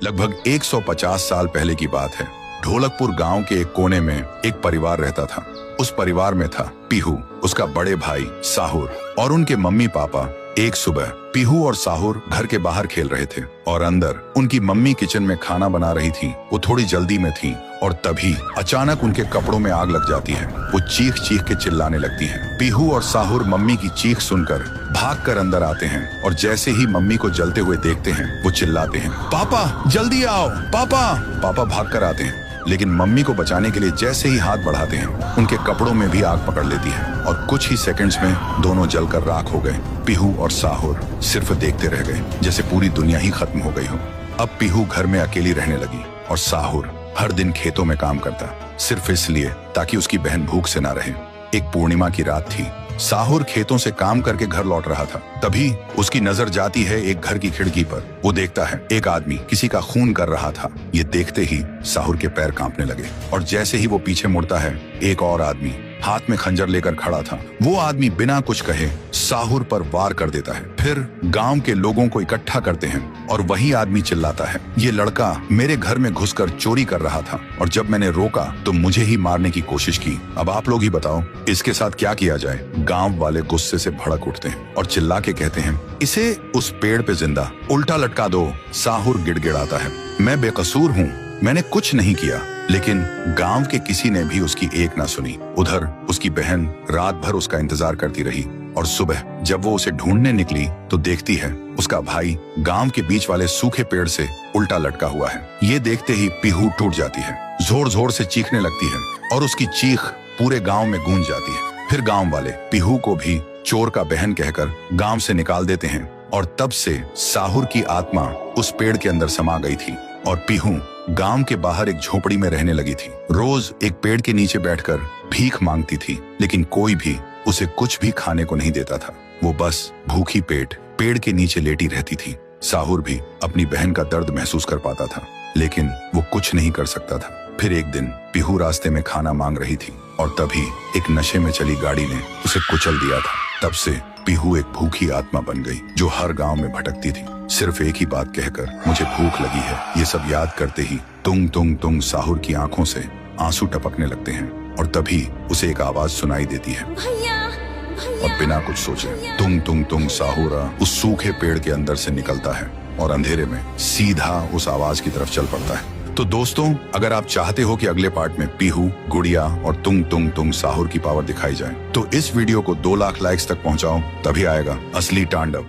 लगभग 150 साल पहले की बात है। ढोलकपुर गांव के एक कोने में एक परिवार रहता था। उस परिवार में था पीहू, उसका बड़े भाई साहुर और उनके मम्मी पापा। एक सुबह पीहू और साहुर घर के बाहर खेल रहे थे और अंदर उनकी मम्मी किचन में खाना बना रही थी। वो थोड़ी जल्दी में थी और तभी अचानक उनके कपड़ों में आग लग जाती है। वो चीख चीख के चिल्लाने लगती हैं। पीहू और साहुर मम्मी की चीख सुनकर भागकर अंदर आते हैं और जैसे ही मम्मी को जलते हुए देखते हैं वो चिल्लाते हैं, पापा जल्दी आओ पापा। पापा भागकर आते हैं, लेकिन मम्मी को बचाने के लिए जैसे ही हाथ बढ़ाते हैं उनके कपड़ों में भी आग पकड़ लेती है और कुछ ही सेकंड्स में दोनों जलकर राख हो गए। पीहू और साहुर सिर्फ देखते रह गए, जैसे पूरी दुनिया ही खत्म हो गई हो। अब पीहू घर में अकेली रहने लगी और साहुर हर दिन खेतों में काम करता, सिर्फ इसलिए ताकि उसकी बहन भूख से ना रहे। एक पूर्णिमा की रात थी। साहुर खेतों से काम करके घर लौट रहा था। तभी उसकी नजर जाती है एक घर की खिड़की पर। वो देखता है एक आदमी किसी का खून कर रहा था। ये देखते ही साहुर के पैर कांपने लगे और जैसे ही वो पीछे मुड़ता है एक और आदमी हाथ में खंजर लेकर खड़ा था। वो आदमी बिना कुछ कहे साहुर पर वार कर देता है। फिर गांव के लोगों को इकट्ठा करते हैं और वही आदमी चिल्लाता है, ये लड़का मेरे घर में घुसकर चोरी कर रहा था और जब मैंने रोका तो मुझे ही मारने की कोशिश की। अब आप लोग ही बताओ इसके साथ क्या किया जाए। गांव वाले गुस्से से भड़क उठते हैं और चिल्ला के कहते हैं, इसे उस पेड़ पे जिंदा उल्टा लटका दो। साहुर गिड़गिड़ाता है, मैं बेकसूर हूँ, मैंने कुछ नहीं किया। लेकिन गांव के किसी ने भी उसकी एक ना सुनी। उधर उसकी बहन रात भर उसका इंतजार करती रही और सुबह जब वो उसे ढूंढने निकली तो देखती है उसका भाई गांव के बीच वाले सूखे पेड़ से उल्टा लटका हुआ है। ये देखते ही पीहू टूट जाती है, जोर जोर से चीखने लगती है और उसकी चीख पूरे गांव में गूंज जाती है। फिर गांव वाले पीहू को भी चोर का बहन कहकर गांव से निकाल देते हैं और तब से साहुर की आत्मा उस पेड़ के अंदर समा गई थी और पीहू गांव के बाहर एक झोपड़ी में रहने लगी थी। रोज एक पेड़ के नीचे बैठकर भीख मांगती थी, लेकिन कोई भी उसे कुछ भी खाने को नहीं देता था। वो बस भूखी पेट पेड़ के नीचे लेटी रहती थी। साहुर भी अपनी बहन का दर्द महसूस कर पाता था, लेकिन वो कुछ नहीं कर सकता था। फिर एक दिन पीहू रास्ते में खाना मांग रही थी और तभी एक नशे में चली गाड़ी ने उसे कुचल दिया था। तब से पीहू एक भूखी आत्मा बन गई जो हर गांव में भटकती थी, सिर्फ एक ही बात कहकर, मुझे भूख लगी है। ये सब याद करते ही तुंग तुंग तुंग साहुर की आंखों से आंसू टपकने लगते हैं और तभी उसे एक आवाज सुनाई देती है और बिना कुछ सोचे तुंग तुंग तुंग साहुर उस सूखे पेड़ के अंदर से निकलता है और अंधेरे में सीधा उस आवाज की तरफ चल पड़ता है। तो दोस्तों, अगर आप चाहते हो कि अगले पार्ट में पीहू, गुड़िया और तुंग तुंग तुंग साहुर की पावर दिखाई जाए तो इस वीडियो को 2 लाख लाइक्स तक पहुंचाओ, तभी आएगा असली तांडव।